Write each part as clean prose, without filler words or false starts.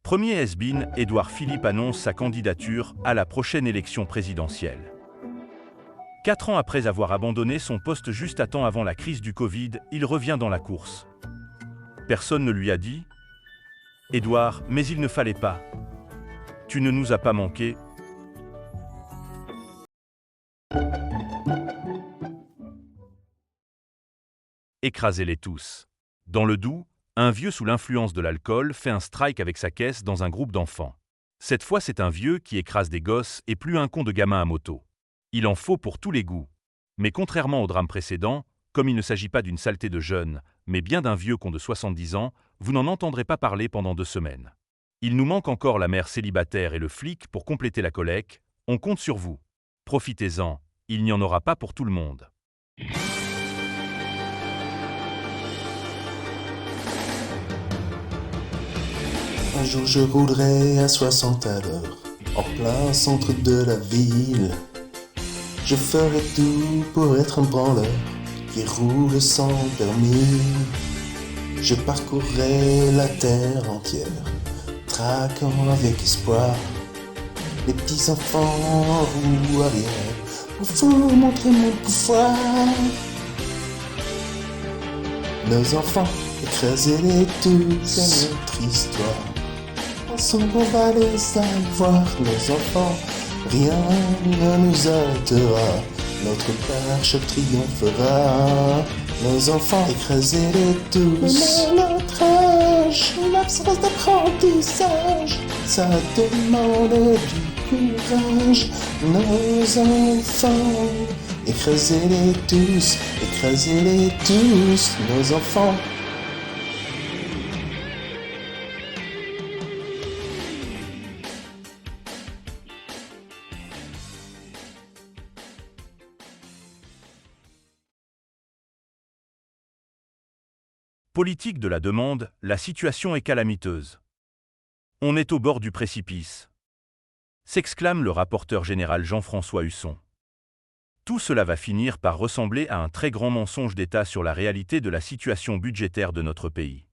Premier has-been, Édouard Philippe annonce sa candidature à la prochaine élection présidentielle. 4 ans après avoir abandonné son poste juste à temps avant la crise du Covid, il revient dans la course. Personne ne lui a dit « Édouard, mais il ne fallait pas. Tu ne nous as pas manqué. » Écrasez-les tous. Dans le Doubs, un vieux sous l'influence de l'alcool fait un strike avec sa caisse dans un groupe d'enfants. Cette fois, c'est un vieux qui écrase des gosses et plus un con de gamin à moto. Il en faut pour tous les goûts. Mais contrairement au drame précédent, comme il ne s'agit pas d'une saleté de jeune, mais bien d'un vieux con de 70 ans, vous n'en entendrez pas parler pendant 2 semaines. Il nous manque encore la mère célibataire et le flic pour compléter la collecte. On compte sur vous. Profitez-en, il n'y en aura pas pour tout le monde. Un jour je roulerai à 60 à l'heure, en plein centre de la ville. Je ferai tout pour être un branleur qui roule sans permis. Je parcourrai la terre entière, traquant avec espoir les petits enfants en roue arrière pour vous montrer mon pouvoir. Nos enfants, écrasez-les tous, c'est notre histoire. Ensemble on va les avoir, nos enfants, rien ne nous arrêtera. Notre marche triomphera. Nos enfants, écrasez-les tous. Mais notre âge, l'absence d'apprentissage, ça demande du courage. Nos enfants, écrasez-les tous, nos enfants. Politique de la demande, la situation est calamiteuse. On est au bord du précipice, s'exclame le rapporteur général Jean-François Husson. Tout cela va finir par ressembler à un très grand mensonge d'État sur la réalité de la situation budgétaire de notre pays.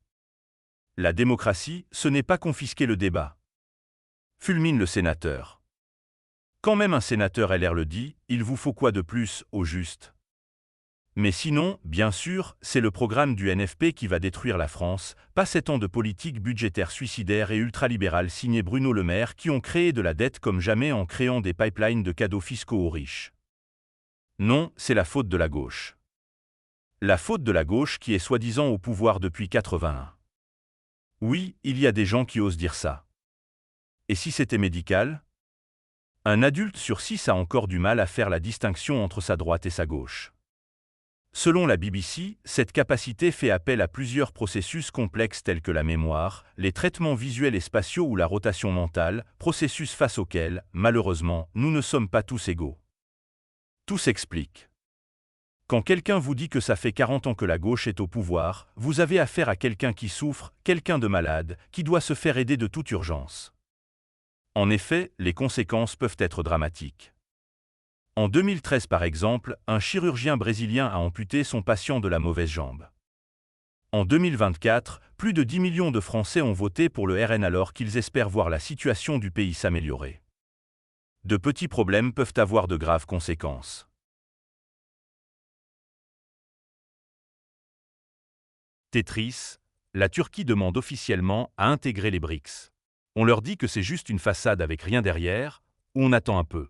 La démocratie, ce n'est pas confisquer le débat. Fulmine le sénateur. Quand même un sénateur LR le dit, il vous faut quoi de plus, au juste ? Mais sinon, bien sûr, c'est le programme du NFP qui va détruire la France, pas 7 ans de politique budgétaire suicidaire et ultralibérale signé Bruno Le Maire qui ont créé de la dette comme jamais en créant des pipelines de cadeaux fiscaux aux riches. Non, c'est la faute de la gauche. La faute de la gauche qui est soi-disant au pouvoir depuis 81. Oui, il y a des gens qui osent dire ça. Et si c'était médical ? Un adulte sur 6 a encore du mal à faire la distinction entre sa droite et sa gauche. Selon la BBC, cette capacité fait appel à plusieurs processus complexes tels que la mémoire, les traitements visuels et spatiaux ou la rotation mentale, processus face auxquels, malheureusement, nous ne sommes pas tous égaux. Tout s'explique. Quand quelqu'un vous dit que ça fait 40 ans que la gauche est au pouvoir, vous avez affaire à quelqu'un qui souffre, quelqu'un de malade, qui doit se faire aider de toute urgence. En effet, les conséquences peuvent être dramatiques. En 2013 par exemple, un chirurgien brésilien a amputé son patient de la mauvaise jambe. En 2024, plus de 10 millions de Français ont voté pour le RN alors qu'ils espèrent voir la situation du pays s'améliorer. De petits problèmes peuvent avoir de graves conséquences. Tetris, la Turquie demande officiellement à intégrer les BRICS. On leur dit que c'est juste une façade avec rien derrière, ou on attend un peu.